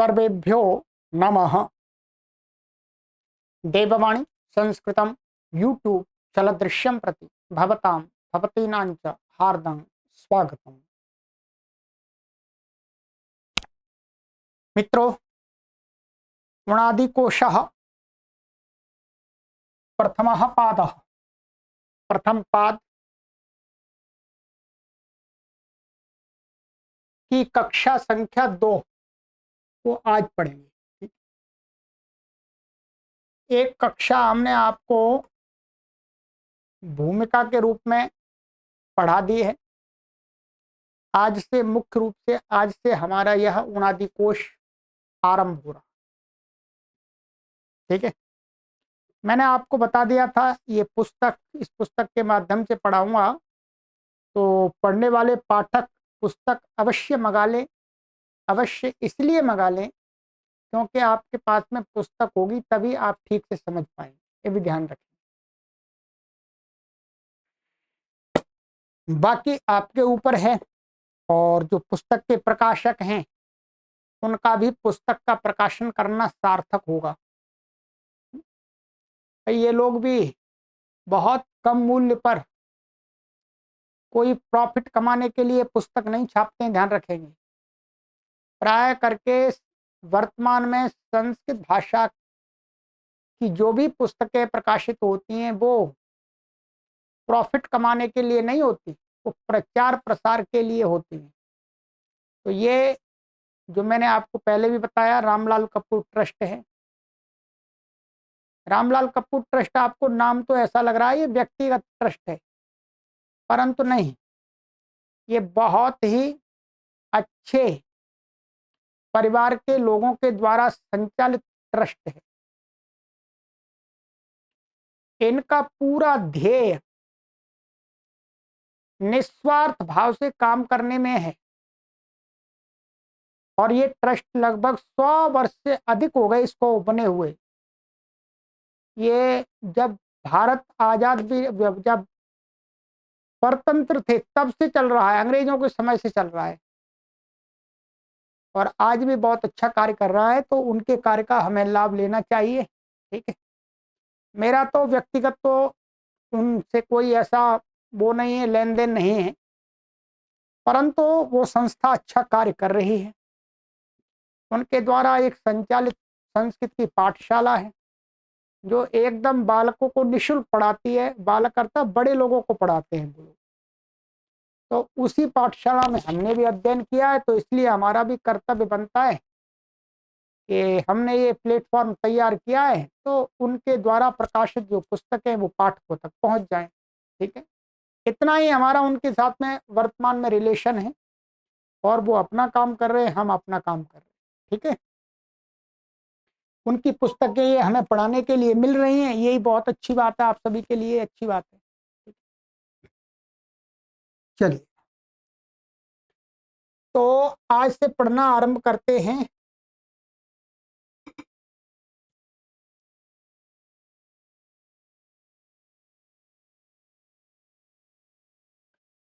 सर्वेभ्यो नमः। देववाणी संस्कृतं यूट्यूब चलदृश्यं प्रति भवतां भवतीनां च हार्दं स्वागतम्। मित्रों, उणादिकोशः प्रथमः पादः। प्रथम पाद की कक्षा संख्या 2 को आज पढ़ेंगे। एक कक्षा हमने आपको भूमिका के रूप में पढ़ा दी है। आज से मुख्य रूप से आज से हमारा यह उणादि कोश आरंभ हो रहा। ठीक है, मैंने आपको बता दिया था ये पुस्तक, इस पुस्तक के माध्यम से पढ़ाऊंगा, तो पढ़ने वाले पाठक पुस्तक अवश्य मंगा लें। अवश्य इसलिए मंगा लें क्योंकि आपके पास में पुस्तक होगी तभी आप ठीक से समझ पाएंगे, ये भी ध्यान रखें। बाकी आपके ऊपर है, और जो पुस्तक के प्रकाशक हैं उनका भी पुस्तक का प्रकाशन करना सार्थक होगा। ये लोग भी बहुत कम मूल्य पर कोई प्रॉफिट कमाने के लिए पुस्तक नहीं छापते हैं, ध्यान रखेंगे। प्राय करके वर्तमान में संस्कृत भाषा की जो भी पुस्तकें प्रकाशित होती हैं वो प्रॉफिट कमाने के लिए नहीं होती, वो प्रचार प्रसार के लिए होती हैं। तो ये जो मैंने आपको पहले भी बताया, रामलाल कपूर ट्रस्ट है। रामलाल कपूर ट्रस्ट, आपको नाम तो ऐसा लग रहा है ये व्यक्तिगत ट्रस्ट है, परंतु नहीं, ये बहुत ही अच्छे परिवार के लोगों के द्वारा संचालित ट्रस्ट है। इनका पूरा ध्येय निस्वार्थ भाव से काम करने में है, और ये ट्रस्ट लगभग 100 वर्ष से अधिक हो गए इसको बने हुए। ये जब भारत आजाद भी, जब परतंत्र थे तब से चल रहा है, अंग्रेजों के समय से चल रहा है, और आज भी बहुत अच्छा कार्य कर रहा है। तो उनके कार्य का हमें लाभ लेना चाहिए। ठीक है, मेरा तो व्यक्तिगत तो उनसे कोई ऐसा वो नहीं है, लेन देन नहीं है, परंतु वो संस्था अच्छा कार्य कर रही है। उनके द्वारा एक संचालित संस्कृत की पाठशाला है जो एकदम बालकों को निःशुल्क पढ़ाती है। बालक करता बड़े लोगों को पढ़ाते हैं वो लोग। तो उसी पाठशाला में हमने भी अध्ययन किया है, तो इसलिए हमारा भी कर्तव्य बनता है कि हमने ये प्लेटफॉर्म तैयार किया है तो उनके द्वारा प्रकाशित जो पुस्तकें वो पाठकों तक पहुंच जाएं। ठीक है, इतना ही हमारा उनके साथ में वर्तमान में रिलेशन है, और वो अपना काम कर रहे हैं, हम अपना काम कर रहे हैं। ठीक है, उनकी पुस्तकें ये हमें पढ़ाने के लिए मिल रही हैं, यही बहुत अच्छी बात है, आप सभी के लिए अच्छी बात है। चलिए, तो आज से पढ़ना आरंभ करते हैं।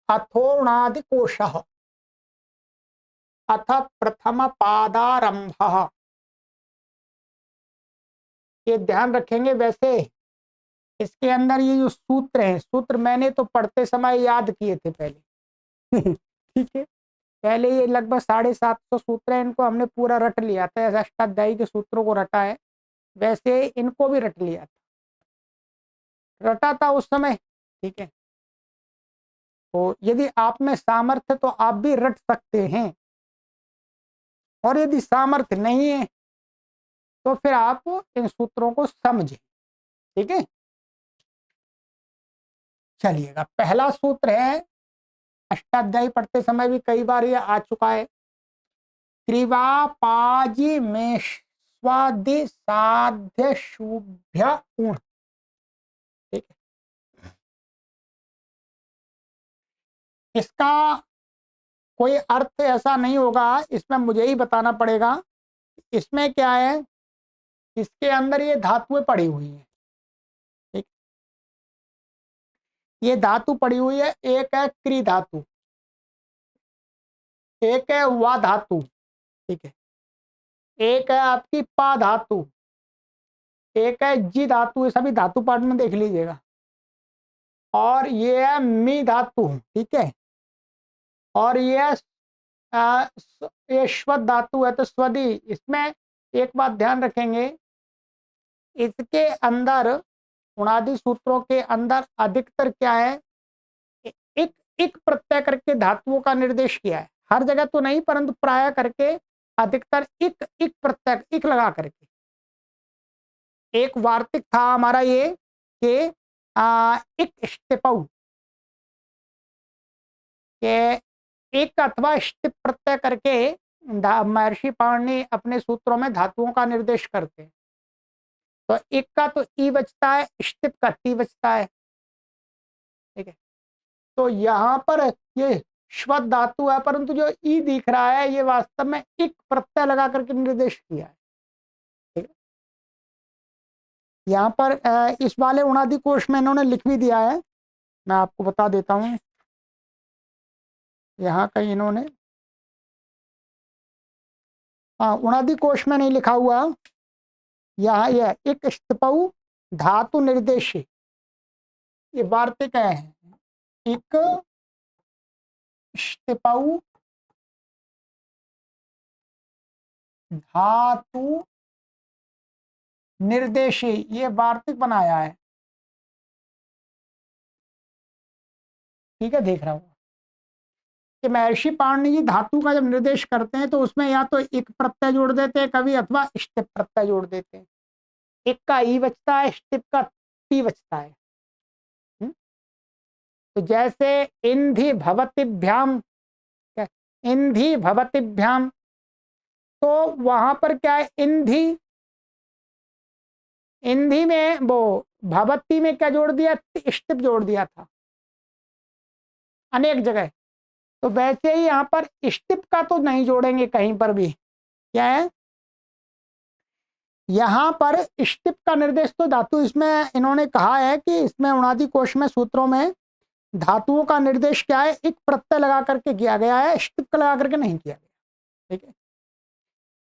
अथोर्णादिकोशः अथ प्रथम पादारंभः। ये ध्यान रखेंगे। वैसे इसके अंदर ये जो सूत्र हैं, सूत्र मैंने तो पढ़ते समय याद किए थे पहले। ठीक है, पहले ये लगभग 750 सूत्र है, इनको हमने पूरा रट लिया था, ऐसा अष्टाध्यायी के सूत्रों को रटा है वैसे इनको भी रट लिया था, रटा था उस समय। ठीक है, तो यदि आप में सामर्थ्य तो आप भी रट सकते हैं, और यदि सामर्थ्य नहीं है तो फिर आप इन सूत्रों को समझें। ठीक है, चलिएगा, पहला सूत्र है, अष्टाध्यायी पढ़ते समय भी कई बार ये आ चुका है। त्रिवापाजी में स्वादि साध्य शुभ्य उण। ठीक है, इसका कोई अर्थ ऐसा नहीं होगा, इसमें मुझे ही बताना पड़ेगा। इसमें क्या है, इसके अंदर ये धातुएं पड़ी हुई हैं। ठीक, ये धातु पड़ी हुई है, एक है क्री धातु, एक है वा धातु। ठीक है, एक है आपकी पा धातु, एक है जी धातु, ये सभी धातु पाठ में देख लीजिएगा। और ये है मी धातु, ठीक है। और ये है ये श्वद धातु है, तो स्वदी। इसमें एक बात ध्यान रखेंगे, इसके अंदर उणादि सूत्रों के अंदर अधिकतर क्या है, एक एक प्रत्यय करके धातुओं का निर्देश किया है। हर जगह तो नहीं, परंतु प्राय करके अधिकतर एक एक प्रत्यय एक लगा करके। एक वार्तिक था हमारा ये कि एक स्टिपऊ के एक अथवा स्टिप प्रत्यय करके महर्षि पाणिनि अपने सूत्रों में धातुओं का निर्देश करते हैं। तो एक का तो ई बचता है, स्टिप का टी बचता है, ठीक है। तो यहाँ पर ये श्वद धातु है, परंतु जो ई दिख रहा है ये वास्तव में एक प्रत्यय लगा करके निर्देश किया है, ठीक है। यहाँ पर इस वाले उणादि कोश में इन्होंने लिख भी दिया है, मैं आपको बता देता हूँ। यहाँ कहीं इन्होंने उणादि कोश में नहीं लिखा हुआ, यहाँ यह एक स्टिपऊ धातु निर्देश, ये वार्तिक है। एक स्टिपऊ धातु निर्देशी, ये वार्तिक बनाया है, ठीक है। देख रहा हूँ कि महर्षि पाणिनि जी धातु का जब निर्देश करते हैं तो उसमें या तो एक प्रत्यय जोड़ देते हैं कभी, अथवा स्टिप प्रत्यय जोड़ देते हैं। एक का ई बचता है, स्टिप का टी बचता है। तो जैसे इंधि भवतिभ्याम, इंधि भवतिभ्याम, तो वहां पर क्या है, इंधि, इंधि में वो भवती में क्या जोड़ दिया, स्टिप जोड़ दिया था अनेक जगह। तो वैसे ही यहाँ पर स्टिप का तो नहीं जोड़ेंगे कहीं पर भी, क्या है यहाँ पर स्टिप का निर्देश तो धातु, इसमें इन्होंने कहा है कि इसमें उणादि कोश में सूत्रों में धातुओं का निर्देश क्या है, एक प्रत्यय लगा करके किया गया है, स्टिप का लगा करके नहीं किया गया, ठीक है।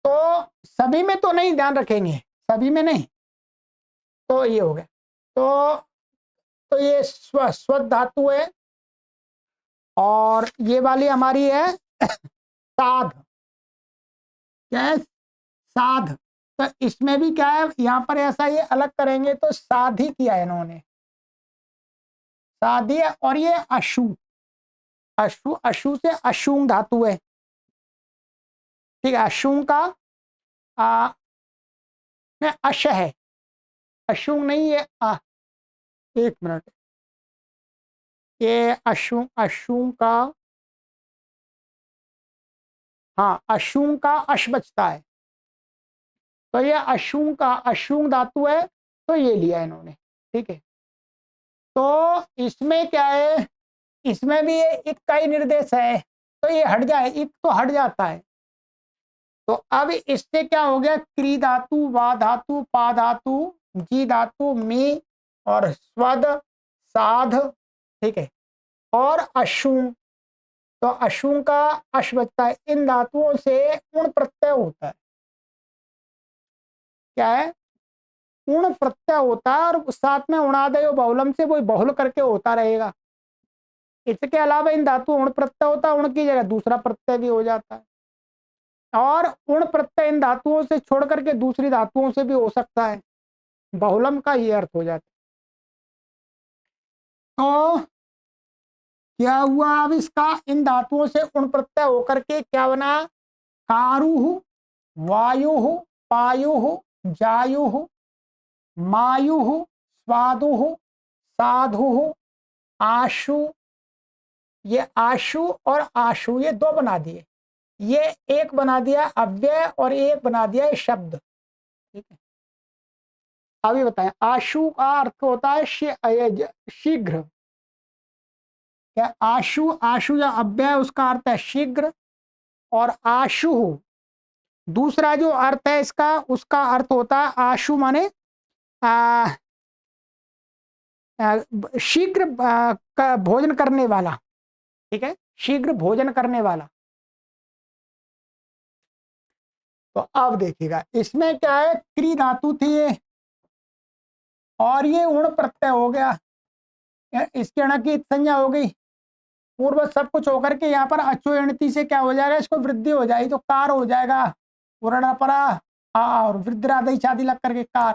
तो सभी में तो नहीं, ध्यान रखेंगे सभी में नहीं। तो ये हो गया। तो ये स्व धातु है, और ये वाली हमारी है साध, क्या है, साध। तो इसमें भी क्या है, यहाँ पर ऐसा ये अलग करेंगे तो साधी किया है इन्होंने, साधी है। और ये अशु, अशु, अशु से अशुंग धातु है, ठीक है। अशुंग का अश है, अशुंग नहीं है। एक मिनट, ये अशुंग, अशुंग का, हाँ अशुंग का अश बचता है, तो ये अशुंग का अशुंग धातु है, तो ये लिया इन्होंने, ठीक है। तो इसमें क्या है, इसमें भी ये एक का ही निर्देश है, तो ये हट जाए, एक तो हट जाता है। तो अब इससे क्या हो गया, क्री धातु, वा धातु, पा धातु, जी धातु, मी और स्वद, साध, ठीक है, और अशुंग। तो अशुंग का अश बचता है। इन धातुओं से उण प्रत्यय होता है, क्या है, उण प्रत्यय होता है, और साथ में उणादयो बहुलम से वही बहुल करके होता रहेगा। इसके अलावा इन धातु उण प्रत्यय होता है, उण की जगह दूसरा प्रत्यय भी हो जाता है, और उण प्रत्यय इन धातुओं से छोड़ करके दूसरी धातुओं से भी हो सकता है, बहुलम का ये अर्थ हो जाता है। तो क्या हुआ अब इसका, इन धातुओं से उण प्रत्यय होकर के क्या बना, कारुः, वायुः, पायुः, जायुः, मायुः, स्वादुः, साधुः, आशु। ये आशु और आशु ये दो बना दिए, ये एक बना दिया अव्यय और एक बना दिया शब्द, ठीक है। अभी बताएं, आशु का अर्थ होता है शीघ्र, क्या आशु, आशु या अव्यय उसका अर्थ है शीघ्र, और आशु दूसरा जो अर्थ है इसका, उसका अर्थ होता है आशु माने शीघ्र भोजन करने वाला, ठीक है, शीघ्र भोजन करने वाला। तो अब देखिएगा इसमें क्या है, क्री धातु थी ये, और ये उण प्रत्यय हो गया, इसकी अण की संज्ञा हो गई, पूर्व सब कुछ होकर के यहाँ पर अचो एणती से क्या हो जाएगा, इसको वृद्धि हो जाएगी तो कार हो जाएगा, उरणा परा और वृद्धिरादि शादी लग करके कार,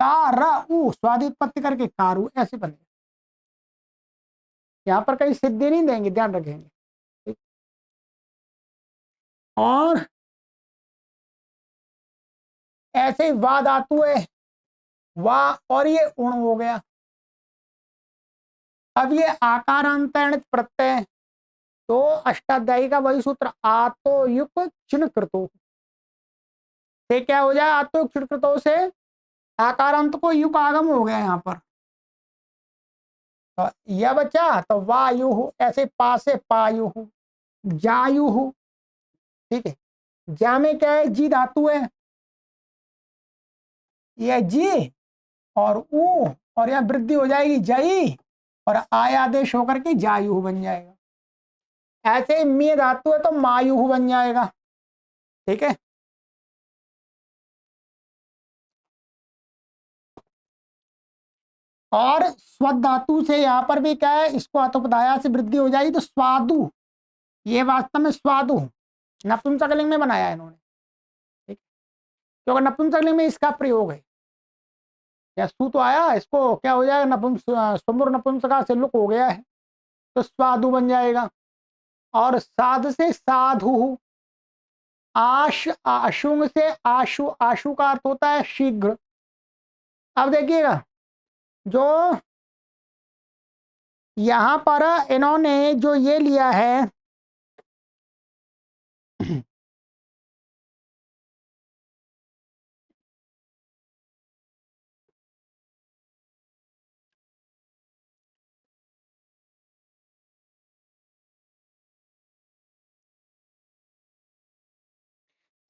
कार उ स्वादि उत्पत्ति करके कारु, ऐसे बनेगा। यहाँ पर कहीं सिद्धि नहीं देंगे, ध्यान रखेंगे। ठीक? और ऐसे ही वा धातु है, वाह, और ये उण हो गया। अब ये आकारांतरणित प्रत्यय, तो अष्टाध्यायी का वही सूत्र, आतो युक्त चिन्ह कृतो से क्या हो जाए, आतो युक्त चिन्ह कृतो से आकारांत को युग आगम हो गया यहाँ पर। तो यह बचा, तो वायु, ऐसे पा से पायु, जायु, ठीक है। जा में क्या है, जी धातु है, यह जी और ऊ, और यह वृद्धि हो जाएगी जई, और आय आदेश होकर के जायु बन जाएगा। ऐसे मी धातु है तो मायु बन जाएगा। ठीक है, और स्व धातु से यहाँ पर भी क्या है, इसको अतुपदाया से वृद्धि हो जाएगी तो स्वादु, ये वास्तव में स्वादु नपुंसकलिंग में बनाया है इन्होंने। ठीक, क्योंकि नपुंसकलिंग में इसका प्रयोग है, या सु तो आया, इसको क्या हो जाएगा, सुमुर नपुंसका से लुक हो गया है तो स्वादु बन जाएगा। और साध से साधु, आश आशुंग से आशु, आशु का अर्थ होता है शीघ्र। अब देखिएगा जो यहां पर इन्होंने जो ये लिया है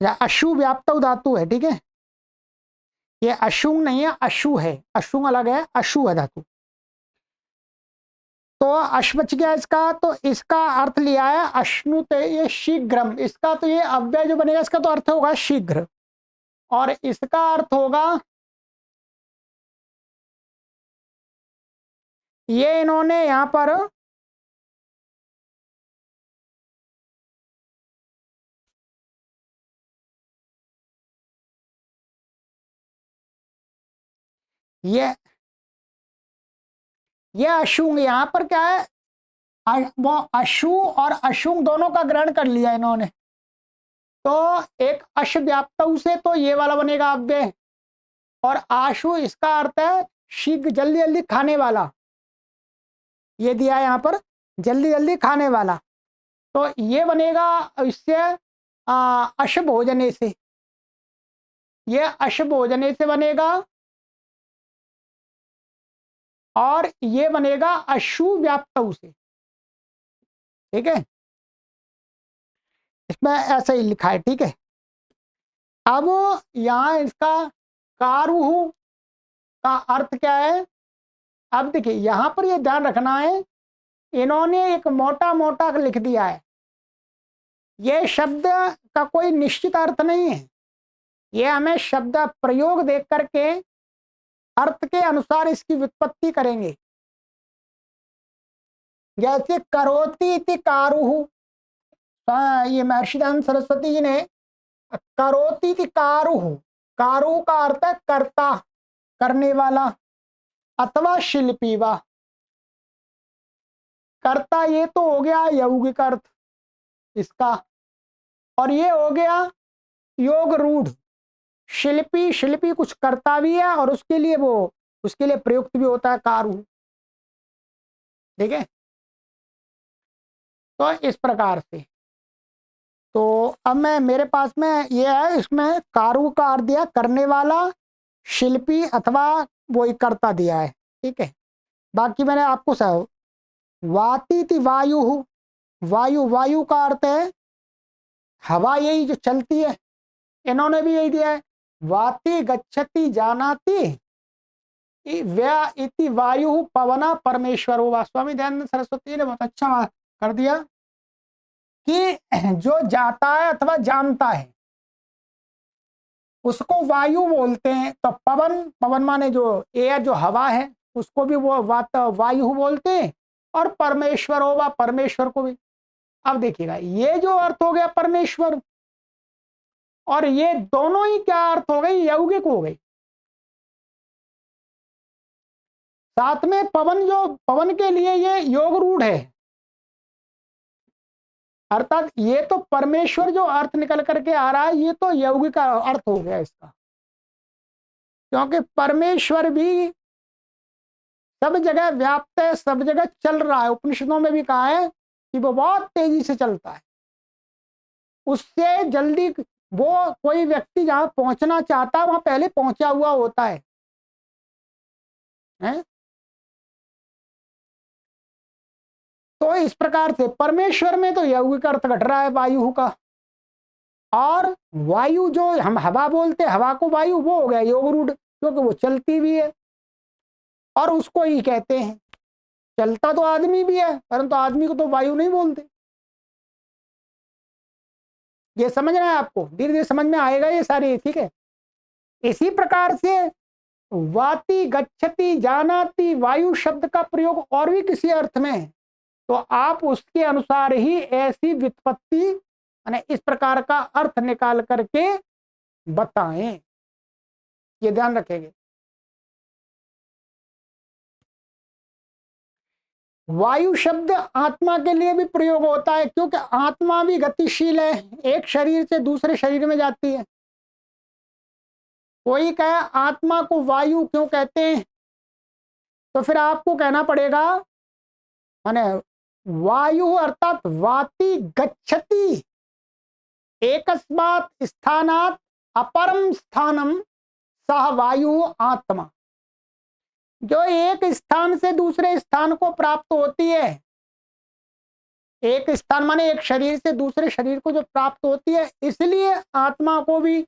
या अशु व्याप्त धातु है, ठीक है, ये अशुंग नहीं है, अशु है, अशुंग अलग है, अशु है धातु। तो अश बच गया इसका, तो इसका अर्थ लिया है अश्नुते, ये शीघ्रम, इसका तो ये अव्यय जो बनेगा इसका तो अर्थ होगा शीघ्र, और इसका अर्थ होगा, ये इन्होंने यहां पर ये अशुंग, यहां पर क्या है, वो अशु और अशुंग दोनों का ग्रहण कर लिया इन्होंने। तो एक अश व्याप्त से तो ये वाला बनेगा अव्यय, और आशु इसका अर्थ है शीघ्र, जल्दी जल्दी खाने वाला, ये दिया है यहाँ पर जल्दी जल्दी खाने वाला, तो ये बनेगा इससे अश भोजने से, ये अश भोजने से बनेगा, और ये बनेगा अशु व्याप्त से। ठीक है, इसमें ऐसा ही लिखा है। ठीक है, अब यहाँ इसका कारुहु का अर्थ क्या है, अब देखिए यहां पर ये ध्यान रखना है, इन्होंने एक मोटा मोटा लिख दिया है, ये शब्द का कोई निश्चित अर्थ नहीं है, ये हमें शब्द प्रयोग देख करके अर्थ के अनुसार इसकी व्युत्पत्ति करेंगे। जैसे करोति इति कारुहु, ये महर्षि दयानंद सरस्वती जी ने करोति इति कारुहु, कारुहु का अर्थ है कर्ता, करने वाला, अथवा शिल्पी वा, कर्ता ये तो हो गया यौगिक अर्थ इसका, और ये हो गया योग रूढ़। शिल्पी, शिल्पी कुछ करता भी है और उसके लिए वो, उसके लिए प्रयुक्त भी होता है कारू। ठीक है, तो इस प्रकार से, तो अब मैं मेरे पास में ये है, इसमें कारू का अर्थ दिया करने वाला, शिल्पी अथवा वही करता दिया है। ठीक है, बाकी मैंने आपको सब वाती थी वायु, वायु, वायु का अर्थ है हवा, यही जो चलती है, इन्होंने भी यही दिया है, वाति गच्छति जानाति व्या इति वायु पवना परमेश्वर होगा। स्वामी दयानंद सरस्वती ने बहुत अच्छा कर दिया कि जो जाता है अथवा जानता है, उसको वायु बोलते हैं। तो पवन, पवन माने जो एयर, जो हवा है, उसको भी वो वायु बोलते हैं। और परमेश्वर होगा, परमेश्वर को भी। अब देखिएगा, ये जो अर्थ हो गया परमेश्वर, और ये दोनों ही क्या अर्थ हो गई, यौगिक हो गई। साथ में पवन, जो पवन के लिए ये योग रूढ़ है, अर्थात ये तो परमेश्वर जो अर्थ निकल करके आ रहा है, ये तो यौगिक का अर्थ हो गया इसका। क्योंकि परमेश्वर भी सब जगह व्याप्त है, सब जगह चल रहा है। उपनिषदों में भी कहा है कि वो बहुत तेजी से चलता है। उससे जल्दी वो कोई व्यक्ति जहां पहुंचना चाहता है वहां पहले पहुंचा हुआ होता है, हैं? तो इस प्रकार से परमेश्वर में तो यौगिक अर्थ घट रहा है वायु का। और वायु जो हम हवा बोलते हैं, हवा को वायु, वो हो गया योग रूढ़, क्योंकि वो चलती भी है और उसको ही कहते हैं। चलता तो आदमी भी है, परंतु आदमी को तो वायु नहीं बोलते। ये समझना है आपको, धीरे धीरे समझ में आएगा ये सारी, ठीक है। इसी प्रकार से वाति, गच्छति, जानाति, वायु शब्द का प्रयोग और भी किसी अर्थ में है, तो आप उसके अनुसार ही ऐसी व्युत्पत्ति, यानी इस प्रकार का अर्थ निकाल करके बताएं। ये ध्यान रखेंगे। वायु शब्द आत्मा के लिए भी प्रयोग होता है, क्योंकि आत्मा भी गतिशील है, एक शरीर से दूसरे शरीर में जाती है। कोई कहे आत्मा को वायु क्यों कहते हैं, तो फिर आपको कहना पड़ेगा, माने वायु अर्थात वाति गच्छति एकस्मात् स्थानात् अपरम स्थानम सह वायु आत्मा। जो एक स्थान से दूसरे स्थान को प्राप्त होती है, एक स्थान माने एक शरीर से दूसरे शरीर को जो प्राप्त होती है, इसलिए आत्मा को भी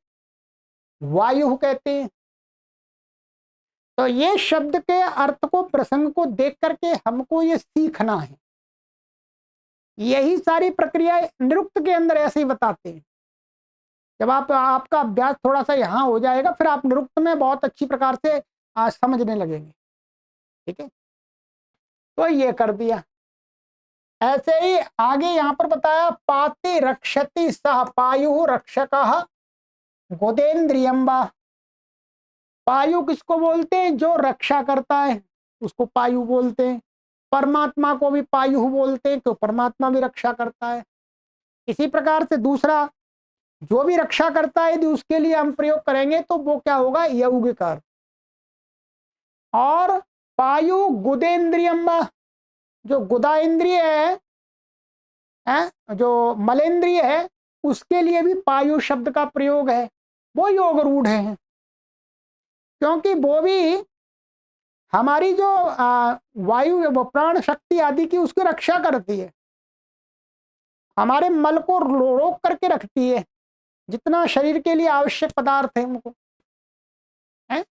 वायु कहते हैं। तो ये शब्द के अर्थ को, प्रसंग को देख करके हमको ये सीखना है। यही सारी प्रक्रिया निरुक्त के अंदर ऐसे ही बताते हैं। जब आपका अभ्यास थोड़ा सा यहाँ हो जाएगा, फिर आप निरुक्त में बहुत अच्छी प्रकार से समझने लगेंगे, ठीक है। तो ये कर दिया। ऐसे ही आगे यहाँ पर बताया, पाति रक्षति सह पायु रक्षकः गोदेन्द्रियम्बा। पायु किसको बोलते हैं, जो रक्षा करता है उसको पायु बोलते हैं। परमात्मा को भी पायु बोलते हैं, तो परमात्मा भी रक्षा करता है। इसी प्रकार से दूसरा, जो भी रक्षा करता है, यदि उसके लिए हम प्रयोग करेंगे तो वो क्या होगा, यौगिक अर्थ। और पायु गुदेन्द्रियम्बा, जो गुदा इंद्रिय है, जो मलेंद्रिय है, उसके लिए भी पायु शब्द का प्रयोग है। वो योग रूढ़ है, क्योंकि वो भी हमारी जो वायु, वो प्राण शक्ति आदि की, उसकी रक्षा करती है, हमारे मल को रोक करके रखती है, जितना शरीर के लिए आवश्यक पदार्थ है उनको, है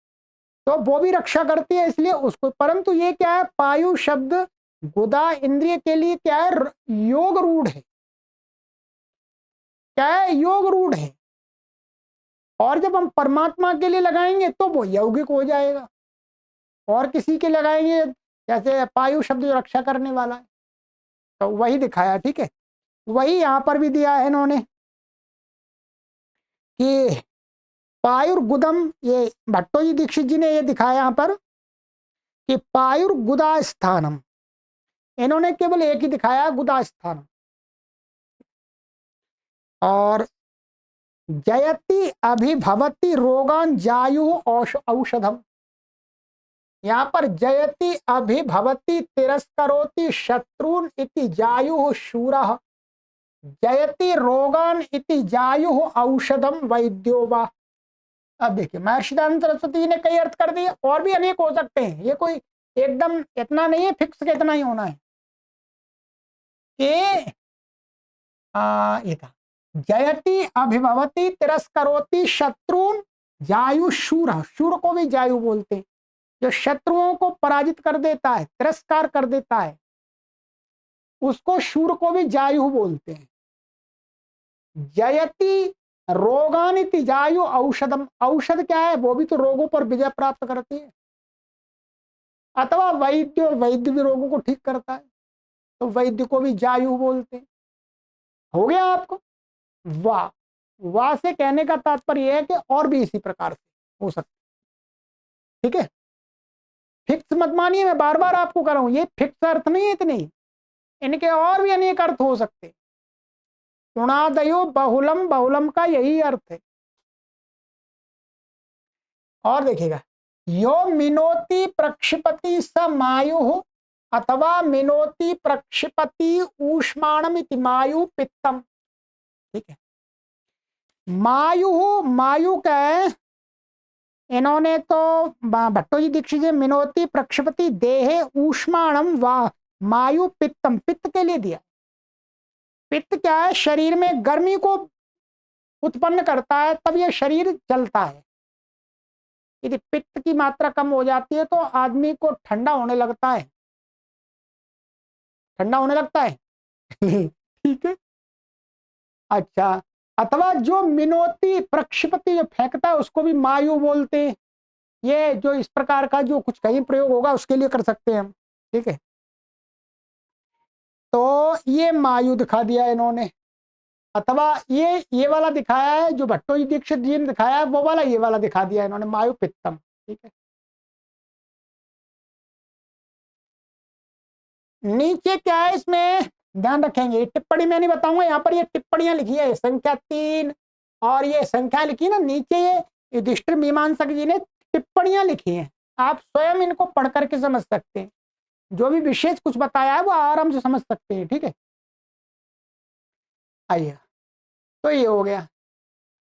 तो वो भी रक्षा करती है, इसलिए उसको। परंतु ये क्या है, पायु शब्द गुदा इंद्रिय के लिए क्या है, योग रूढ़ है। क्या है, योग रूढ़ है। और जब हम परमात्मा के लिए लगाएंगे तो वो यौगिक हो जाएगा। और किसी के लगाएंगे, जैसे पायु शब्द जो रक्षा करने वाला है, तो वही दिखाया, ठीक है। वही यहां पर भी दिया है इन्होंने कि पायुर्गुदम, ये भट्टो जी दीक्षित जी ने ये दिखाया यहां पर कि पायुर्गुदा स्थानम। इन्होंने केवल एक ही दिखाया, गुदा स्थान। और जयति अभिभवति रोगान जायु औषधम। यहाँ पर जयति अभिभवति तिरस्करोति शत्रुन इति जायु शूरः, जयति रोगान इति जायु औषधम वैद्यो वा। अब देखिए, महर्षि दयानंद सरस्वती जी ने कई अर्थ कर दिए, और भी अनेक हो सकते हैं। ये कोई एकदम इतना नहीं है फिक्स के इतना ही होना है। ये था जयति अभिभवति तिरस्करोति शत्रुन जायु शूर। शूर को भी जायु बोलते हैं, जो शत्रुओं को पराजित कर देता है, तिरस्कार कर देता है, उसको शूर को भी जायु बोलते हैं। जयति रोगानि तिजायु औषधम, औषध क्या है, वो भी तो रोगों पर विजय प्राप्त करती है। अथवा वैद्य, वैद्य भी रोगों को ठीक करता है, तो वैद्य को भी जायु बोलते हैं। हो गया आपको। वाह, वाह से कहने का तात्पर्य है कि और भी इसी प्रकार से हो सकता है। ठीक है, फिक्स मत मानिए, मैं बार बार आपको कर रहा हूं, ये फिक्स अर्थ नहीं है इतनी, इनके और भी अनेक अर्थ हो सकते। उणादयो बहुलम, बहुलम का यही अर्थ है। और देखिएगा, यो मिनोति प्रक्षिपति स मायु, अथवा मिनोति प्रक्षिपति ऊष्माणम इति मायु पित्तम। ठीक है, मायु, मायु क्या है, इन्होंने तो भट्टोजी दीक्षित जी मिनोति प्रक्षिपति देहे ऊष्माणम वा मायु पित्तम, पित्त के लिए दिया। पित्त क्या है, शरीर में गर्मी को उत्पन्न करता है, तब यह शरीर जलता है। यदि पित्त की मात्रा कम हो जाती है तो आदमी को ठंडा होने लगता है, ठंडा होने लगता है। ठीक है, अच्छा, अथवा जो मिनोती प्रक्षिपति जो फेंकता है उसको भी मायु बोलते हैं। ये जो इस प्रकार का जो कुछ कहीं प्रयोग होगा उसके लिए कर सकते हैं हम। ठीक है, तो ये मायु दिखा दिया इन्होंने, अथवा ये वाला दिखाया है जो भट्टोजी दीक्षित जी ने दिखाया है, वो वाला ये वाला दिखा दिया इन्होंने, मायु पित्तम। ठीक है, नीचे क्या है इसमें ध्यान रखेंगे, टिप्पणी में नहीं बताऊंगा, यहाँ पर ये टिप्पणियां लिखी है, संख्या 3 और ये संख्या लिखी ना नीचे, ये युधिष्ठिर मीमांसक जी ने टिप्पणियां लिखी हैं, आप स्वयं इनको पढ़ करके समझ सकते हैं, जो भी विशेष कुछ बताया है वो आराम से समझ सकते हैं। ठीक है, आइए, तो ये हो गया।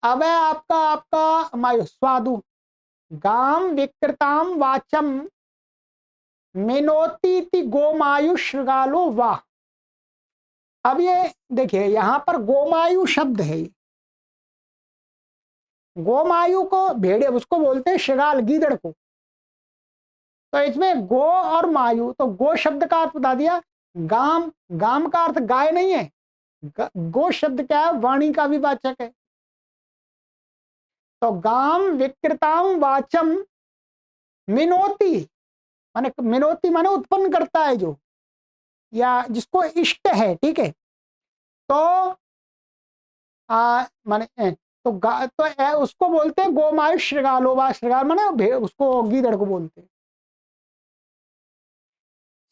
अब है आपका आपका मायु स्वादु, गाम विकृताम वाचम मिनोती गोमायु श्रृगालो वाह। अब ये देखिए, यहां पर गोमायु शब्द है, गोमायु को भेड़िया उसको बोलते हैं, श्रृगाल गीदड़ को। तो इसमें गो और मायु, तो गो शब्द का अर्थ बता दिया, गाम, गाम का अर्थ गाय नहीं है, गो शब्द क्या है, वाणी का भी वाचक है। तो गाम विकृताम वाचम मिनोती, माने मिनोती माने उत्पन्न करता है जो, या जिसको इष्ट है। ठीक है, तो माने तो उसको बोलते हैं गोमायु श्रृगालो वा, श्रृगाल माने उसको गीदड़ को बोलते हैं।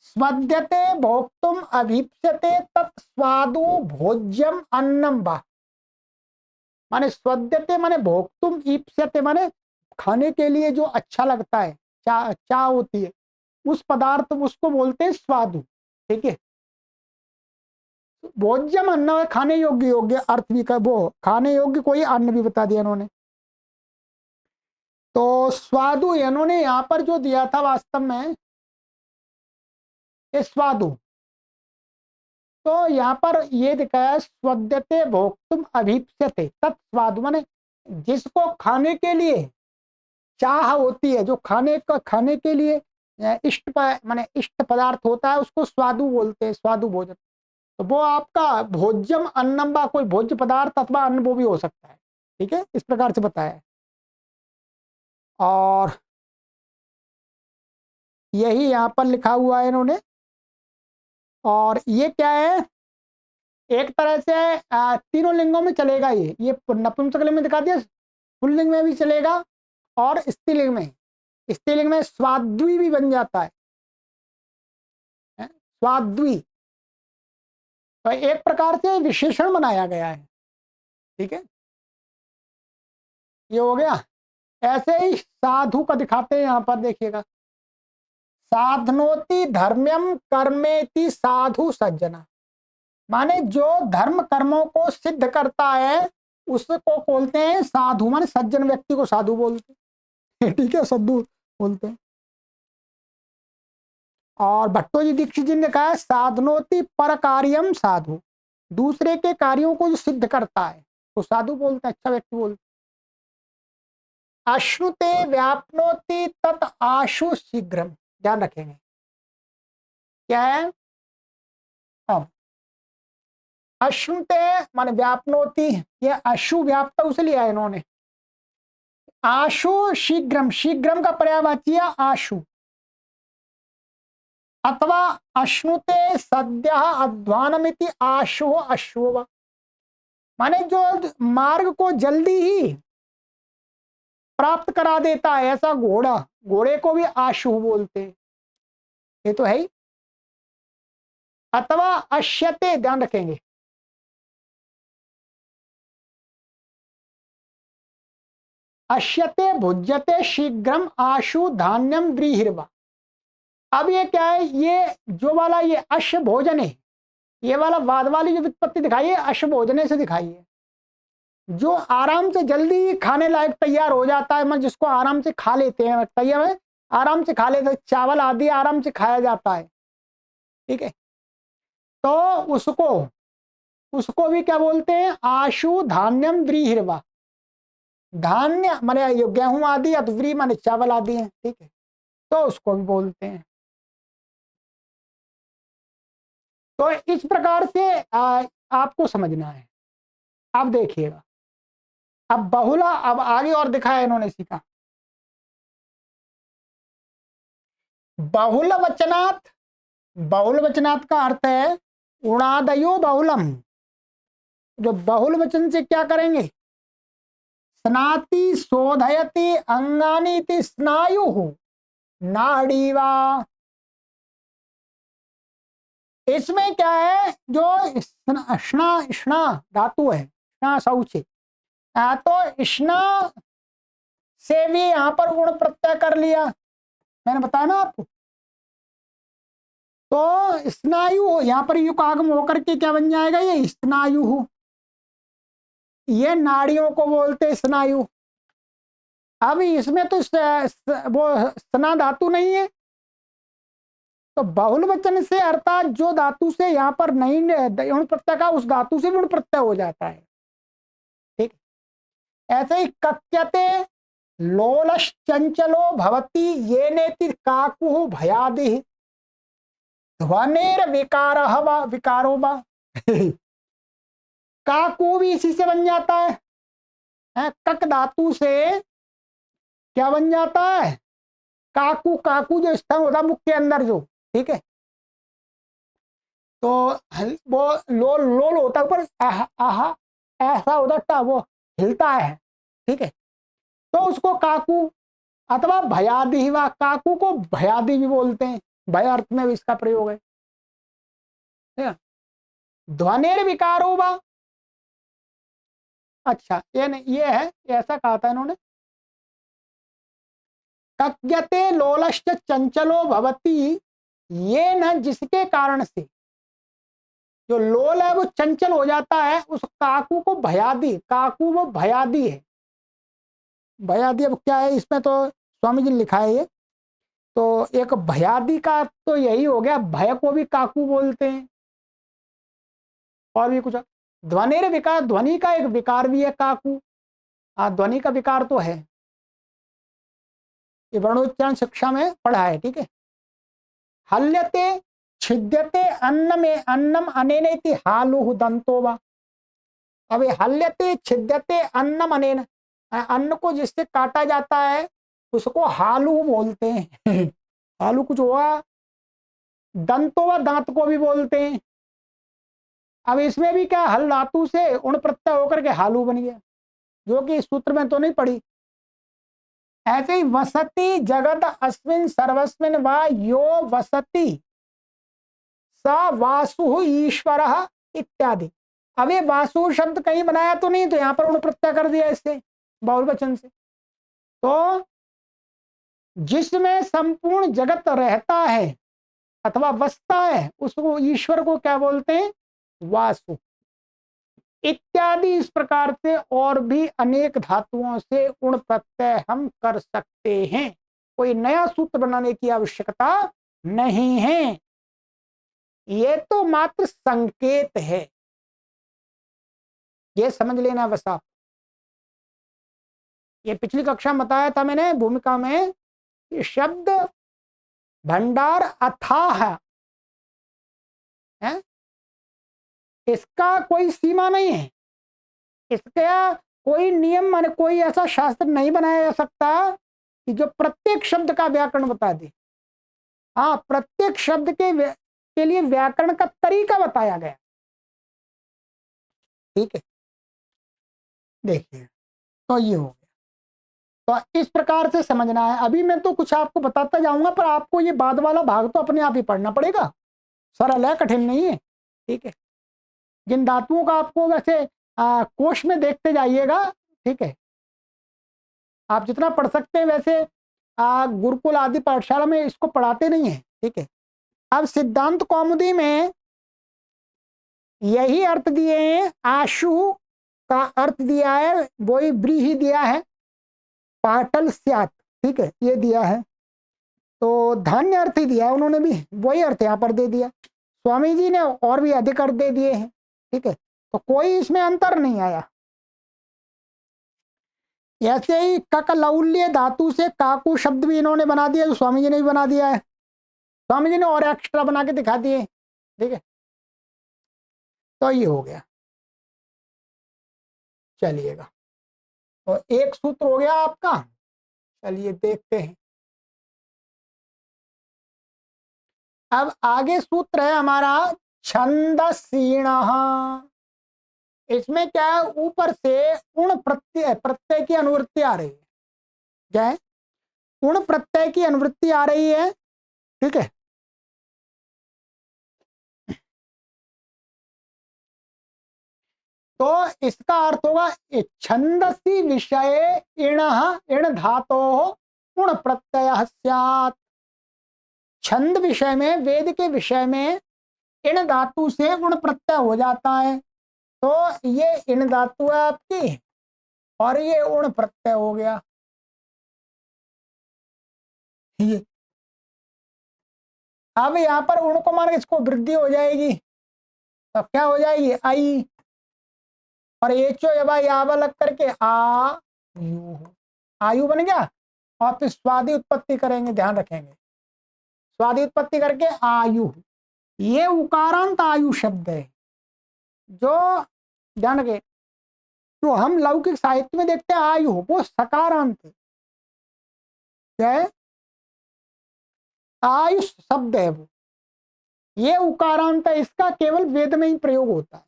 स्वद्यते भोक्तुम अभीप्स्यते तत् स्वादु भोज्यम अन्नम वा, माने स्वद्यते माने भोक्तुम, ईप्स्यते माने खाने के लिए जो अच्छा लगता है, चाह होती है, उस पदार्थ उसको बोलते हैं स्वादु। ठीक है, भोज्यम अन्न है खाने योग्य, योग्य अर्थ भी का वो खाने योग्य कोई अन्न भी बता दिया इन्होंने। तो स्वादु इन्होंने यहां पर जो दिया था वास्तव में ये स्वादु, तो यहाँ पर ये दिखाया स्वद्यते भोक्तुम अभीप्स्यते तत्स्वादु, माने जिसको खाने के लिए चाह होती है, जो खाने के लिए माने इष्ट पदार्थ होता है, उसको स्वादु बोलते हैं, स्वादु भोजन। तो वो आपका भोज्यम अन्नम बा, कोई भोज्य पदार्थ अथवा अन्न वो भी हो सकता है। ठीक है, इस प्रकार से बताया है। और यही यहाँ पर लिखा हुआ है इन्होंने। और ये क्या है, एक तरह से तीनों लिंगों में चलेगा, ये नपुंसकलिंग में दिखा दिया, पुल्लिंग में भी चलेगा और स्त्रीलिंग में, स्त्रीलिंग में स्वाद्वी भी बन जाता है, स्वाद्वी, तो एक प्रकार से विशेषण बनाया गया है। ठीक है, ये हो गया। ऐसे ही साधु का दिखाते हैं, यहां पर देखिएगा, साधनोति धर्म्यम कर्मेति साधु सज्जना, माने जो धर्म कर्मों को सिद्ध करता है उसको बोलते हैं साधु, माने सज्जन व्यक्ति को साधु बोलते हैं। ठीक है, साधु बोलते हैं। और भट्टोजी दीक्षित जी ने कहा साधनोति पर कार्यम साधु, दूसरे के कार्यों को जो सिद्ध करता है तो साधु बोलते हैं, अच्छा व्यक्ति बोलते हैं। अश्नुते व्यापनोति तत् आशु शीघ्रम, ध्यान रखेंगे क्या है। अब अश्नुते माने व्यापनोति, ये अशु व्याप्त उसे लिया है इन्होंने। आशु शीघ्रम, शीघ्रम का पर्यायवाची है आशु। अथवा अश्नुते सद्य अध्वानमिति आशु अश्व, माने जो मार्ग को जल्दी ही प्राप्त करा देता है ऐसा घोड़ा, घोड़े को भी आशु बोलते हैं। ये तो है ही। अथवा अश्यते, ध्यान रखेंगे, अश्यते भुज्यते शीघ्रम आशु धान्यम व्रीहिर्वा। अब ये क्या है, ये जो वाला ये अश्व भोजन है, ये वाला वाद वाली जो व्युत्पत्ति दिखाई है अश्व भोजने से दिखाई है, जो आराम से जल्दी खाने लायक तैयार हो जाता है, मतलब जिसको आराम से खा लेते हैं, तैयार है आराम से खा लेते हैं, चावल आदि आराम से खाया जाता है, ठीक है। तो उसको उसको भी क्या बोलते हैं, आशु धान्यम व्रीहिर्वा। धान्य माने गेहूं आदि, अध्व्री माने चावल आदि है, ठीक है, तो उसको भी बोलते हैं। तो इस प्रकार से आपको समझना है। अब देखिएगा, अब बहुला, अब आगे और दिखाया इन्होंने सीखा। बहुल वचनात्, बहुल वचनात् का अर्थ है उणादयो बहुलम। जो बहुल वचन से क्या करेंगे, स्नाति शोधयति अंगानी स्नायु नाड़ीवा। इसमें क्या है, जो स्ना धातु है, स्ना शौच, तो स्ना से भी यहां पर गुण प्रत्यय कर लिया, मैंने बताया ना आपको। तो स्नायु यहां पर युग आगम होकर के क्या बन जाएगा, ये स्नायु, ये नाड़ियों को बोलते स्नायु। अब इसमें तो वो स्ना धातु नहीं है, तो बहुल वचन से अर्थात जो धातु से यहाँ पर नहीं गुण प्रत्यय का, उस धातु से गुण प्रत्यय हो जाता है, ठीक। ऐसे ही कक्यते लोलश्चंचलो भवति ये नेति काकु भयादि ध्वनेर विकारः वा विकारो वा। काकु भी इसी से बन जाता है, कक धातु से क्या बन जाता है, काकू, काकू जो स्थान होता है मुख के अंदर जो, ठीक है, तो वो लोल लोल होता है ऊपर, आहा आहा ऐसा होता, वो हिलता है, ठीक है, तो उसको काकू अथवा भयादि, वा काकू को भयादि भी बोलते हैं, भय अर्थ में भी इसका प्रयोग है। ध्वनेर विकारो वा, अच्छा ये नहीं, ये है, ऐसा कहा था इन्होंने, कज्ञते लोलश्च चंचलो भवति, ये न जिसके कारण से जो लोल है वो चंचल हो जाता है, उस काकू को भयादी, काकू वो भयादी है, भयादी। अब क्या है इसमें, तो स्वामी जी ने लिखा है ये, तो एक भयादी का तो यही हो गया, भय को भी काकू बोलते हैं, और भी कुछ। ध्वनिर विकार, ध्वनि का एक विकार भी है काकू, हाँ ध्वनि का विकार तो है, ये वर्णोच्चारण शिक्षा में पढ़ा है, ठीक है। हल्यते छिद्यते अन्न में अन्नम अनेनेति हालुहु दंतो वा। अब हल्यते छिद्यते अन्नम अनेन, अन्न को जिससे काटा जाता है उसको हालू बोलते हैं। हालू कुछ हुआ, दंतो व दांत को भी बोलते हैं। अब इसमें भी क्या, हल धातु से उण प्रत्यय होकर के हालू बन गया, जो कि इस सूत्र में तो नहीं पड़ी। ऐसे ही वसति जगत अस्मिन सर्वस्मिन वा यो वसति स वासु ईश्वर इत्यादि। अब ये वासु शब्द कहीं बनाया तो नहीं, तो यहां पर उण प्रत्यय कर दिया इससे, बहुल वचन से। तो जिसमें संपूर्ण जगत रहता है अथवा बसता है उसको, ईश्वर को क्या बोलते हैं, वासु इत्यादि। इस प्रकार से और भी अनेक धातुओं से उण प्रत्यय हम कर सकते हैं, कोई नया सूत्र बनाने की आवश्यकता नहीं है, ये तो मात्र संकेत है, ये समझ लेना बस आप। ये पिछली कक्षा में बताया था मैंने भूमिका में, ये शब्द भंडार अथाह है, इसका कोई सीमा नहीं है, इसका कोई नियम माने कोई ऐसा शास्त्र नहीं बनाया जा सकता कि जो प्रत्येक शब्द का व्याकरण बता दे। हाँ, प्रत्येक शब्द के लिए व्याकरण का तरीका बताया गया। ठीक है, देखिए, तो ये हो गया। तो इस प्रकार से समझना है। अभी मैं तो कुछ आपको बताता जाऊंगा, पर आपको ये बाद वाला भाग तो अपने आप ही पढ़ना पड़ेगा। सरल है, कठिन नहीं है। ठीक है, जिन धातुओं का आपको वैसे कोश में देखते जाइएगा। ठीक है, आप जितना पढ़ सकते हैं वैसे गुरुकुल आदि पाठशाला में इसको पढ़ाते नहीं है। ठीक है, अब सिद्धांत कौमुदी में यही अर्थ दिए हैं। आशु का अर्थ दिया है, वही व्रीहि दिया है, पाटल स्यात। ठीक है, ये दिया है। तो धान्य अर्थ ही दिया है उन्होंने भी, वही अर्थ यहाँ पर दे दिया। स्वामी जी ने और भी अधिक अर्थ दे दिए हैं। ठीक है, तो कोई इसमें अंतर नहीं आया। ऐसे ही ककलौल्य धातु से काकू शब्द भी इन्होंने बना दिया, जो स्वामी जी ने भी बना दिया है। स्वामी जी ने और एक्स्ट्रा बना के दिखा दिए। ठीक है, तो ये हो गया। चलिएगा, तो एक सूत्र हो गया आपका। चलिए देखते हैं। अब आगे सूत्र है हमारा छंदसीण। इसमें क्या है, ऊपर से उण प्रत्यय प्रत्यय की अनुवृत्ति आ रही है। क्या है, उण प्रत्यय की अनुवृत्ति आ रही है। ठीक है, तो इसका अर्थ होगा छंदसी विषय इण इण धातो उण प्रत्यय स्यात्। छंद विषय में, वेद के विषय में इण धातु से उण प्रत्यय हो जाता है। तो ये इण धातु है आपकी, और ये उण प्रत्यय हो गया। ये अब यहाँ पर उण को मान के इसको वृद्धि हो जाएगी, तो क्या हो जाएगी, आई। और एचो यबा यावा लग करके आ यू, आयु बन गया। और फिर स्वादि उत्पत्ति करेंगे, ध्यान रखेंगे, स्वादि उत्पत्ति करके आयु। ये उकारांत आयु शब्द है, जो ध्यान रखे, तो हम लौकिक साहित्य में देखते हैं आयु, वो सकारांत है। क्या है, आयुष शब्द है वो, ये उकारांत है। इसका केवल वेद में ही प्रयोग होता है।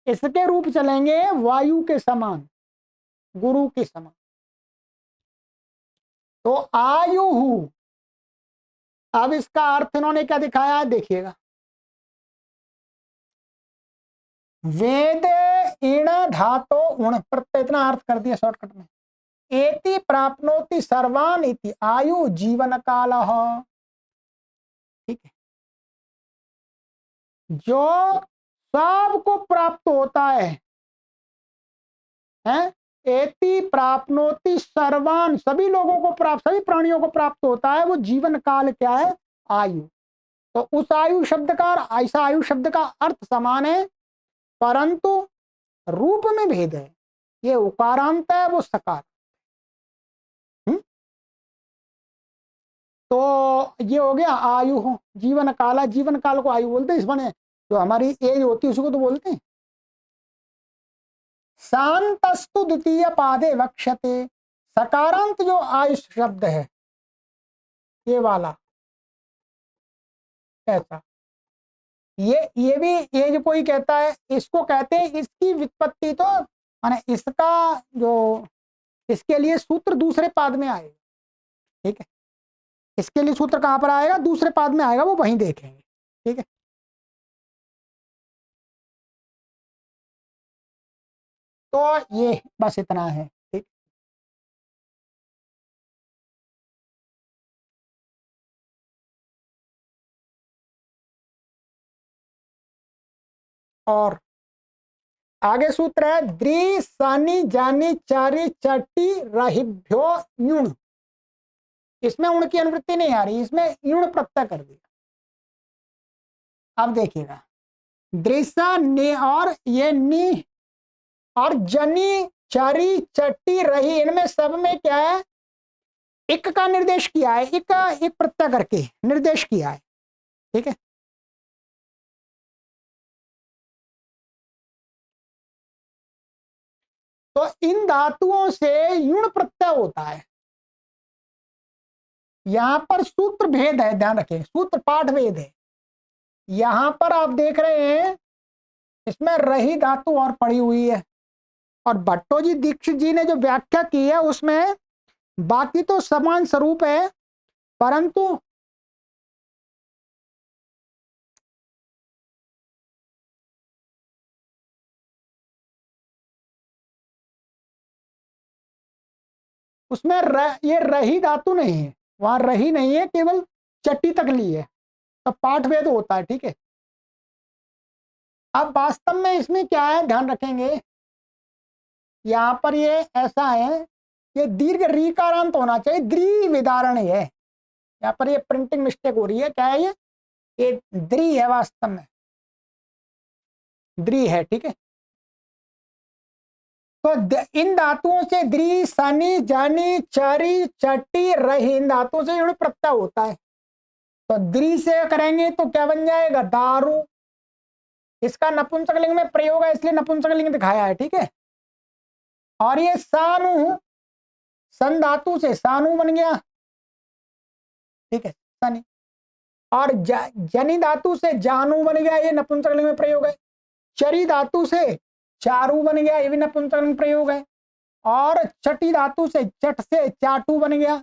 इसके रूप चलेंगे वायु के समान, गुरु के समान। तो आयु, अब इसका अर्थ इन्होंने क्या दिखाया है, देखिएगा। वेद इण धातो उण प्रत्यय, इतना अर्थ कर दिया शॉर्टकट में। एति प्राप्नोति सर्वान इति आयु जीवन काल। ठीक है, जो सबको प्राप्त होता है, एति प्राप्नोति सर्वान, सभी लोगों को प्राप्त, सभी प्राणियों को प्राप्त होता है, वो जीवन काल क्या है, आयु। तो उस आयु शब्द का, ऐसा आयु शब्द का अर्थ समान है, परंतु रूप में भेद है। ये उकारांत है, वो सकार। तो ये हो गया आयु हो, जीवन काला, जीवन काल को आयु बोलते हैं। इस बने जो हमारी एज होती है उसी को तो बोलते हैं। शांतस्तु द्वितीय पादे वक्ष्यते, सकारांत जो आयुष शब्द है, ये वाला ऐसा, ये भी, ये जो कोई कहता है, इसको कहते हैं, इसकी व्युत्पत्ति तो माने इसका जो, इसके लिए सूत्र दूसरे पाद में आएगा। ठीक है, इसके लिए सूत्र कहां पर आएगा, दूसरे पाद में आएगा, वो वहीं देखेंगे। ठीक है, तो ये बस इतना है। ठीक, और आगे सूत्र है द्रि सानी जानी चारी चटी रहिभ्यो युण। इसमें उण की अनुवृत्ति नहीं आ रही, इसमें युण प्रत्यय कर दिया। अब देखिएगा, दृसा ने और ये नी और जनी चारी चट्टी रही, इनमें सब में क्या है, इक का निर्देश किया है, इक एक प्रत्यय करके निर्देश किया है। ठीक है, तो इन धातुओं से युण प्रत्यय होता है। यहां पर सूत्र भेद है, ध्यान रखें, सूत्र पाठ भेद है। यहां पर आप देख रहे हैं इसमें रही धातु और पड़ी हुई है, और भट्टोजी दीक्षित जी ने जो व्याख्या की है उसमें बाकी तो समान स्वरूप है, परंतु उसमें ये रही धातु नहीं है, वहां रही नहीं है, केवल चट्टी तक ली है, तो पाठ भेद होता है। ठीक है, अब वास्तव में इसमें क्या है, ध्यान रखेंगे, यहाँ पर ये ऐसा है, ये दीर्घ रीकारांत होना चाहिए, द्री विदारण है। यहाँ पर ये प्रिंटिंग मिस्टेक हो रही है, क्या है ये द्री है, वास्तव में द्री है। ठीक है, तो इन धातुओं से द्री, सनी, जानी, चरी, चट्टी, रही, इन धातुओं से युण प्रत्यय होता है। तो द्री से करेंगे तो क्या बन जाएगा, दारू। इसका नपुंसकलिंग में प्रयोग है, इसलिए नपुंसकलिंग दिखाया है। ठीक है, और ये सानु, सन धातु से सानु बन गया। ठीक है, सनी, और जनी धातु से जानू बन गया, ये नपुंसकलिंग में प्रयोग है। चरी धातु से चारू बन गया, ये भी नपुंसकलिंग में प्रयोग है। और चटी धातु से चट से चाटू बन गया,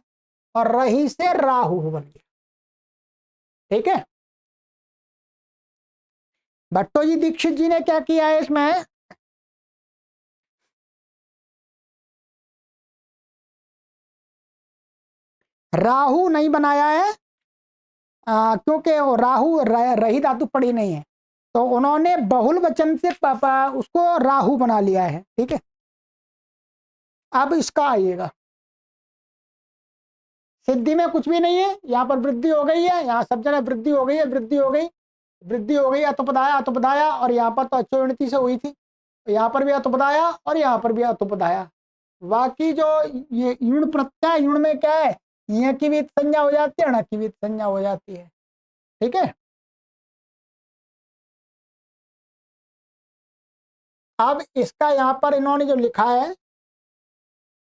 और रही से राहु बन गया। ठीक है, भट्टोजी दीक्षित जी ने क्या किया है इसमें, राहु नहीं बनाया है, क्योंकि राहु रही धातु पड़ी नहीं है, तो उन्होंने बहुल वचन से उसको राहु बना लिया है। ठीक है, अब इसका आइएगा, सिद्धि में कुछ भी नहीं है, यहाँ पर वृद्धि हो गई है, यहाँ सब जगह वृद्धि हो गई है, वृद्धि हो गई, वृद्धि हो गई, अतुपदाया अतुपदाया, और यहाँ पर तो अचोणति से हुई थी, यहाँ पर भी अतुपदाया और यहाँ पर भी अतुपदाया। बाकी जो ये युण प्रत्यय, युण में क्या है, यह की भी संज्ञा हो जाती है, ण की भी संज्ञा हो जाती है। ठीक है, अब इसका यहाँ पर इन्होंने जो लिखा है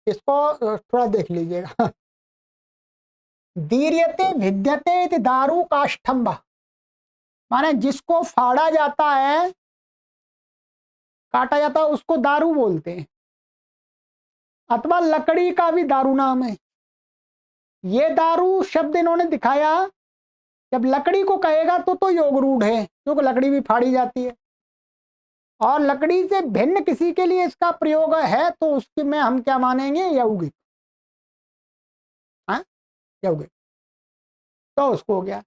इसको थोड़ा देख लीजिएगा। दीर्यते भिद्यते दारू काष्ठम्ब, माने जिसको फाड़ा जाता है, काटा जाता है, उसको दारू बोलते हैं, अथवा लकड़ी का भी दारू नाम है। ये दारू शब्द इन्होंने दिखाया, जब लकड़ी को कहेगा तो योग रूढ़ है, क्योंकि लकड़ी भी फाड़ी जाती है, और लकड़ी से भिन्न किसी के लिए इसका प्रयोग है तो उसके में हम क्या मानेंगे, यौगिक। हाँ, यौगिक, तो उसको हो गया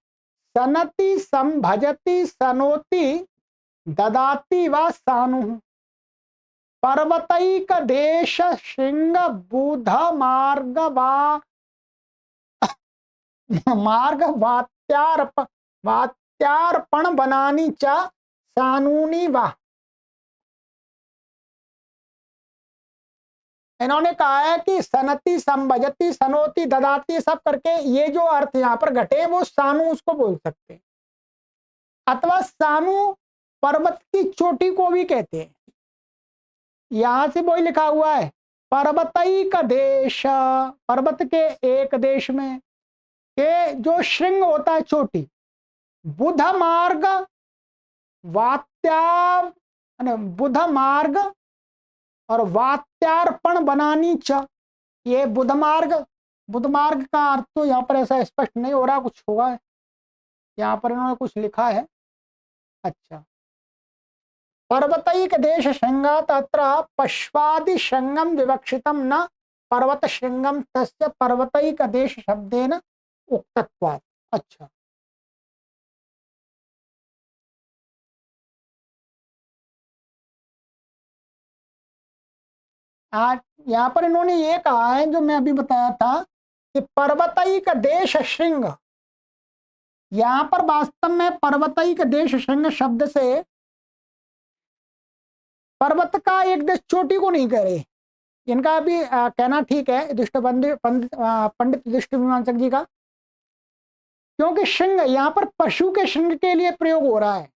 सनति, संभजति, सनोति, ददाति व सानु, पर्वतैक देश श्रृंग बुध मार्ग वा मार्ग वात्यार्पण बनानी च सानूनी वा। इन्होंने कहा है कि सनति, संभजति, सनोति, ददाती, सब करके ये जो अर्थ यहाँ पर घटे वो सानु उसको बोल सकते हैं, अथवा सानु पर्वत की चोटी को भी कहते हैं। यहां से वही लिखा हुआ है, पर्वतैक देश, पर्वत के एक देश में, के जो श्रृंग होता है चोटी, बुध मार्ग वात्या, बुध मार्ग और वात्यार्पण बनानी च, ये बुध मार्ग का अर्थ तो यहाँ पर ऐसा स्पष्ट नहीं हो रहा, कुछ होगा यहाँ पर इन्होंने कुछ लिखा है। अच्छा, पर्वतैक देश श्रृंगात अत्र पश्वादि श्रृंगम विवक्षितम न पर्वत श्रृंगम तस्य पर्वतैक देश शब्देन उक्तत्वात्। अच्छा, आज यहाँ पर इन्होंने ये कहा है जो मैं अभी बताया था कि पर्वतैक देश श्रृंग, यहाँ पर वास्तव में पर्वतैक देश श्रृंग शब्द से पर्वत का एक देश चोटी को नहीं कह रहे, इनका भी कहना ठीक है, पंडित दृष्टिमीमांसक जी का, क्योंकि श्रृंग यहाँ पर पशु के श्रृंग के लिए प्रयोग हो रहा है।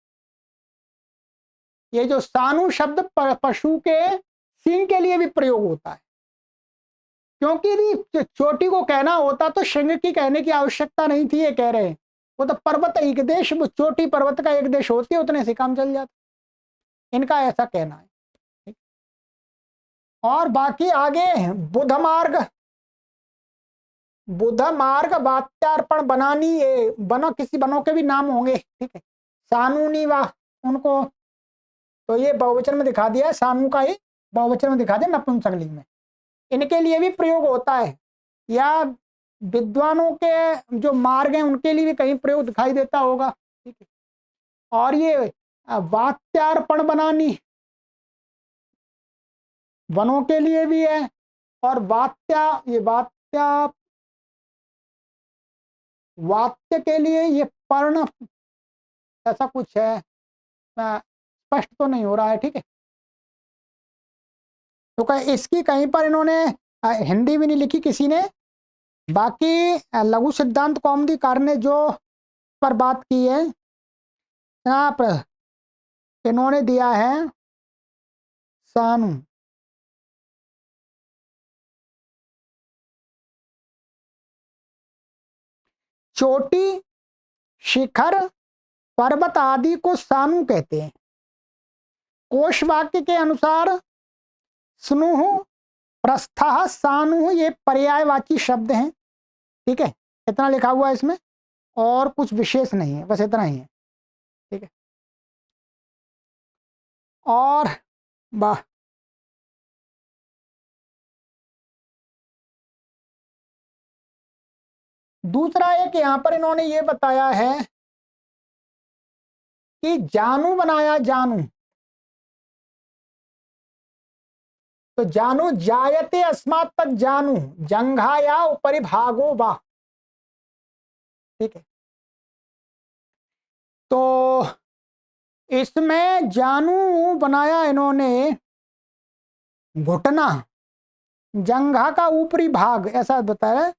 ये जो सानु शब्द पशु के सींग के लिए भी प्रयोग होता है, क्योंकि यदि चोटी को कहना होता तो सिंह की कहने की आवश्यकता नहीं थी, ये कह रहे हैं। वो तो पर्वत एक देश, वो चोटी पर्वत का एक देश होती है, उतने से काम चल जाता, इनका ऐसा कहना है। और बाकी आगे बुध मार्ग, बुध मार्ग वात्यार्पण बनानी, ये बनो किसी बनों के भी नाम होंगे, ठीक है। सानूनी वाह, उनको तो ये बहुवचन में दिखा दिया है, सानू का ये बहुवचन में दिखा दिया नपुंसकलिंग में। इनके लिए भी प्रयोग होता है, या विद्वानों के जो मार्ग हैं उनके लिए भी कहीं प्रयोग दिखाई देता होगा, ठीक है। और ये वात्यार्पण बनानी वनों के लिए भी है, और वात्या, ये वात्या, वात्य के लिए ये पर्ण, ऐसा कुछ है, स्पष्ट तो नहीं हो रहा है, ठीक है। तो इसकी कहीं पर इन्होंने हिंदी भी नहीं लिखी किसी ने। बाकी लघु सिद्धांत कौमुदीकार ने जो पर बात की है, यहाँ पर इन्होंने दिया है सानू। चोटी, शिखर, पर्वत आदि को सानू कहते हैं। कोश वाक्य के अनुसार स्नुह, प्रस्थः, सानु ये पर्यायवाची शब्द हैं, ठीक है। इतना लिखा हुआ है इसमें, और कुछ विशेष नहीं है, बस इतना ही है, ठीक है। और वाह, दूसरा एक यहाँ पर इन्होंने ये बताया है कि जानू बनाया, जानू, तो जानू जायते अस्मात् तक जानू, जंघाया उपरि भागो वा, ठीक है। तो इसमें जानू बनाया इन्होंने घुटना, जंघा का ऊपरी भाग, ऐसा बताया।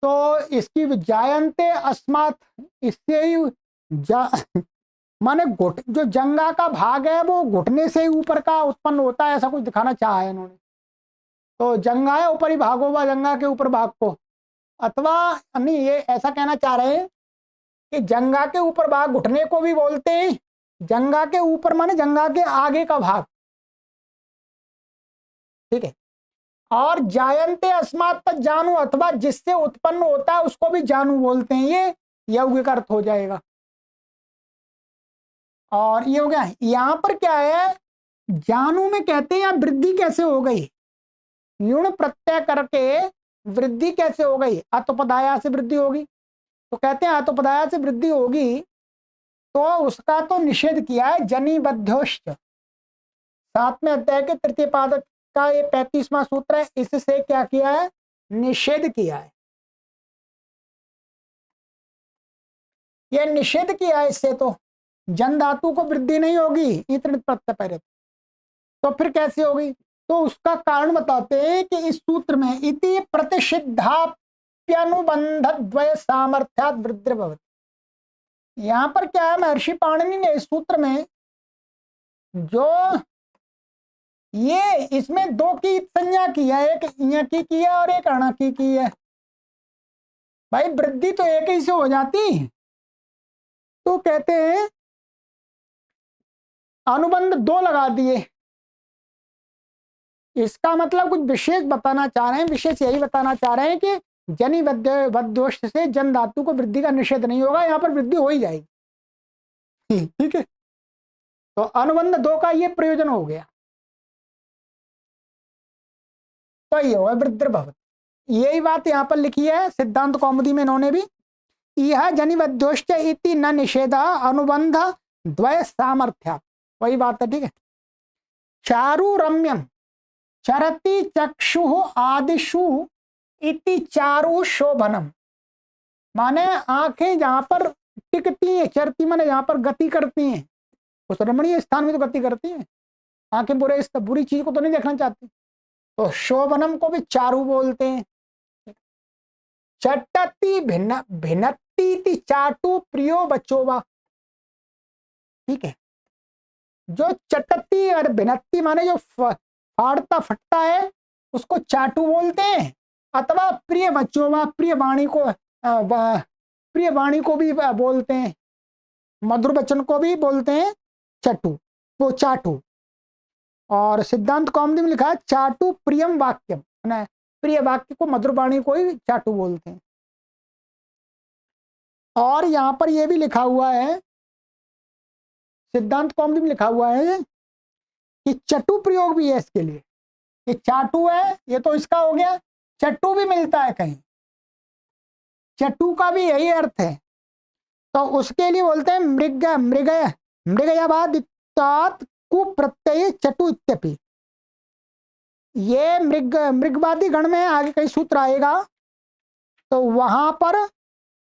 तो इसकी जायंते अस्मात्, इससे ही माने घुट, जो जंघा का भाग है वो घुटने से ही ऊपर का उत्पन्न होता है, ऐसा कुछ दिखाना चाहा है इन्होंने। तो जंघाया ऊपरी भागो वा, जंघा के ऊपर भाग को, अथवा नहीं, ये ऐसा कहना चाह रहे हैं कि जंघा के ऊपर भाग घुटने को भी बोलते हैं, जंघा के ऊपर माने जंघा के आगे का भाग, ठीक है। और जायंते अस्मात् तक जानू, अथवा जिससे उत्पन्न होता है उसको भी जानू बोलते हैं, ये यौगिक अर्थ हो जाएगा। और ये हो गया। यहां पर क्या है, जानू में कहते हैं वृद्धि कैसे हो गई, यूण प्रत्यय करके वृद्धि कैसे हो गई, अतोपदाया से वृद्धि होगी। तो कहते हैं अतोपदाया से वृद्धि होगी, तो उसका तो निषेध किया है जनिबद्धोश्च, 7वें अध्याय के तृतीय पाद का ये 35वां सूत्र है, इससे क्या किया है, निषेध किया है, ये निषेध किया है। इससे तो जन धातु को वृद्धि नहीं होगी, इतने प्रत्यय पहले, तो फिर कैसे होगी। तो उसका कारण बताते हैं कि इस सूत्र में इति प्रतिषिद्धाप्यनुबंध द्वय सामर्थ्यात् वृद्धि भवति। यहां पर क्या है, महर्षि पाणिनि ने इस सूत्र में जो ये इसमें दो की संज्ञा की है, एक य की है और एक अण की है। भाई वृद्धि तो एक ही से हो जाती, तो कहते हैं अनुबंध दो लगा दिए। इसका मतलब कुछ विशेष बताना चाह रहे हैं, विशेष यही बताना चाह रहे हैं कि जनि बद्धोष्ठ से जन धातु को वृद्धि का निषेध नहीं होगा, यहाँ पर वृद्धि हो ही जाएगी, ठीक है। तो अनुबंध दो का ये प्रयोजन हो गया, तो ये होगा वृद्धि भवति। यही बात यहाँ पर लिखी है सिद्धांत कौमुदी में इन्होंने भी, यह जनिबद्धोष्ट इति न निषेधा अनुबंध द्वय सामर्थ्या, वही बात है, ठीक है। चारु रम्यम चरति चक्षु आदिशु इति चारु शोभनम, माने आंखें जहां पर टिकती हैं, चरती माने जहां पर गति करती हैं, उस रमणीय स्थान में तो गति करती हैं, आंखें बुरी चीज को तो नहीं देखना चाहती, तो शोभनम को भी चारु बोलते हैं। चटति भिन्न भिन्नति चाटु प्रियो बचोवा, ठीक है। जो चटती और भिनत्ती माने जो फाड़ता फटता है उसको चाटू बोलते हैं, अथवा प्रिय बच्चों व प्रिय वाणी को प्रिय वाणी को भी बोलते हैं, मधुर वचन को भी बोलते हैं चटू, वो चाटू। और सिद्धांत कौमुदी में लिखा है चाटू प्रियम वाक्यम, प्रिय वाक्य को मधुर वाणी को ही चाटू बोलते हैं। और यहां पर यह भी लिखा हुआ है, सिद्धांत कौमुदी में लिखा हुआ है कि चटू प्रयोग भी है इसके लिए। ये चाटू है, ये तो इसका हो गया, चट्टू भी मिलता है कहीं, चट्टू का भी यही अर्थ है, तो उसके लिए बोलते हैं मृग मृग मृगयावाद कुप्रत्यय चटु इत्यपि। ये मृगवादी गण में आगे कई सूत्र आएगा तो वहां पर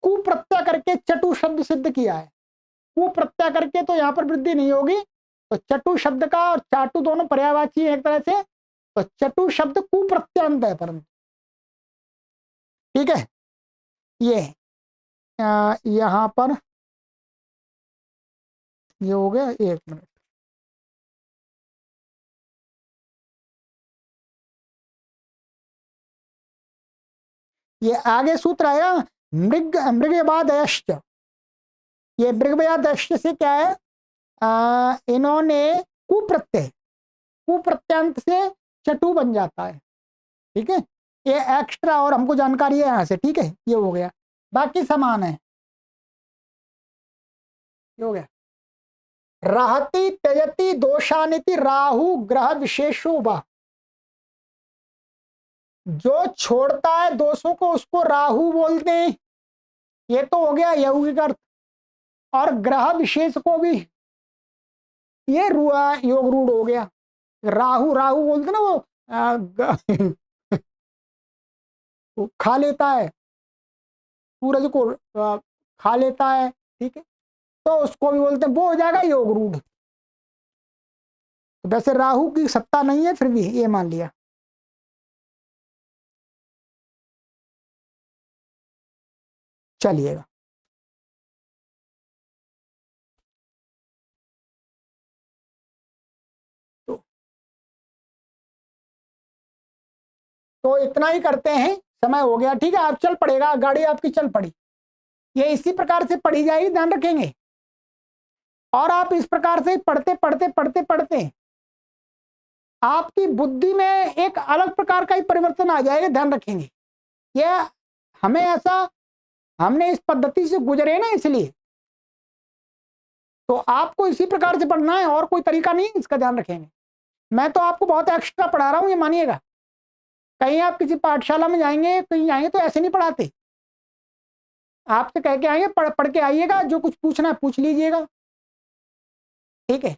कुप्रत्यय करके चटु शब्द सिद्ध किया है। कुप्रत्यय करके तो यहां पर वृद्धि नहीं होगी, तो चटु शब्द का और चाटू दोनों पर्यायवाची है एक तरह से, तो चटु शब्द कुप्रत्यांत है परंतु, ठीक है। ये यहां पर ये हो गया, एक मिनट, ये आगे सूत्र आएगा मृगयावादश्च। ये मृगयावादश्च से क्या है, इन्होंने कुप्रत्यांत से चटू बन जाता है, ठीक है। ये एक्स्ट्रा और हमको जानकारी है यहां से, ठीक है। ये हो गया, बाकी समान है, ये हो गया। रहति त्यजति दोषानिति राहु ग्रह विशेषो वा, जो छोड़ता है दोषों को उसको राहु बोलते हैं, ये तो हो गया यौगिक अर्थ। और ग्रह विशेष को भी ये योग रूढ़ हो गया। राहु राहु बोलते ना, वो खा लेता है, सूरज को खा लेता है, ठीक है, तो उसको भी बोलते हैं, वो हो जाएगा योग रूढ़। तो वैसे राहु की सत्ता नहीं है, फिर भी ये मान लिया। चलिएगा, तो इतना ही करते हैं, समय हो गया, ठीक है। आप चल पड़ेगा, गाड़ी आपकी चल पड़ी, ये इसी प्रकार से पढ़ी जाएगी, ध्यान रखेंगे। और आप इस प्रकार से पढ़ते पढ़ते पढ़ते पढ़ते आपकी बुद्धि में एक अलग प्रकार का ही परिवर्तन आ जाएगा, ध्यान रखेंगे। यह हमें ऐसा, हमने इस पद्धति से गुजरे ना, इसलिए तो आपको इसी प्रकार से पढ़ना है, और कोई तरीका नहीं है, इसका ध्यान रखेंगे। मैं तो आपको बहुत एक्स्ट्रा पढ़ा रहा हूं, ये मानिएगा। कहीं आप किसी पाठशाला में जाएंगे, कहीं जाएंगे तो ऐसे नहीं पढ़ाते, आपसे कह के आएंगे पढ़ पढ़ के आइएगा, जो कुछ पूछना है पूछ लीजिएगा, ठीक है।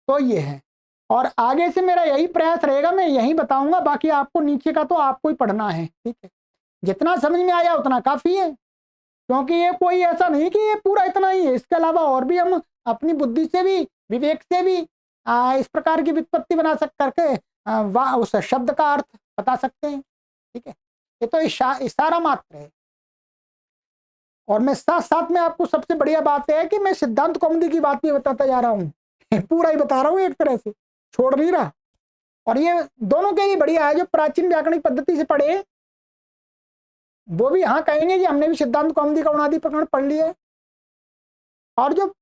तो ये है, और आगे से मेरा यही प्रयास रहेगा, मैं यही बताऊंगा, बाकी आपको नीचे का तो आपको ही पढ़ना है, ठीक है। जितना समझ में आया उतना काफी है, क्योंकि ये कोई ऐसा नहीं कि ये पूरा इतना ही है, इसके अलावा और भी हम अपनी बुद्धि से भी, विवेक से भी इस प्रकार की व्युत्पत्ति बना करके उस शब्द का अर्थ बता सकते हैं, ठीक है। ये तो इशारा मात्र है। और मैं साथ साथ में आपको सबसे बढ़िया बात है कि मैं सिद्धांत कौमुदी की बात भी बताता जा रहा हूँ पूरा ही बता रहा हूँ, एक तरह से छोड़ नहीं रहा। और ये दोनों के ही बढ़िया है, जो प्राचीन व्याकरणिक पद्धति से पढ़े वो भी हाँ कहेंगे कि हमने भी सिद्धांत कौमुदी का उनादि प्रकरण पढ़ लिया है, और जो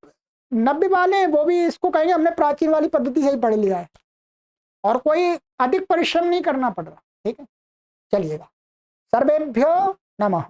नब्बे वाले हैं वो भी इसको कहेंगे हमने प्राचीन वाली पद्धति से ही पढ़ लिया है, और कोई अधिक परिश्रम नहीं करना पड़ रहा, ठीक है। चलिएगा, सर्वेभ्यो नमः।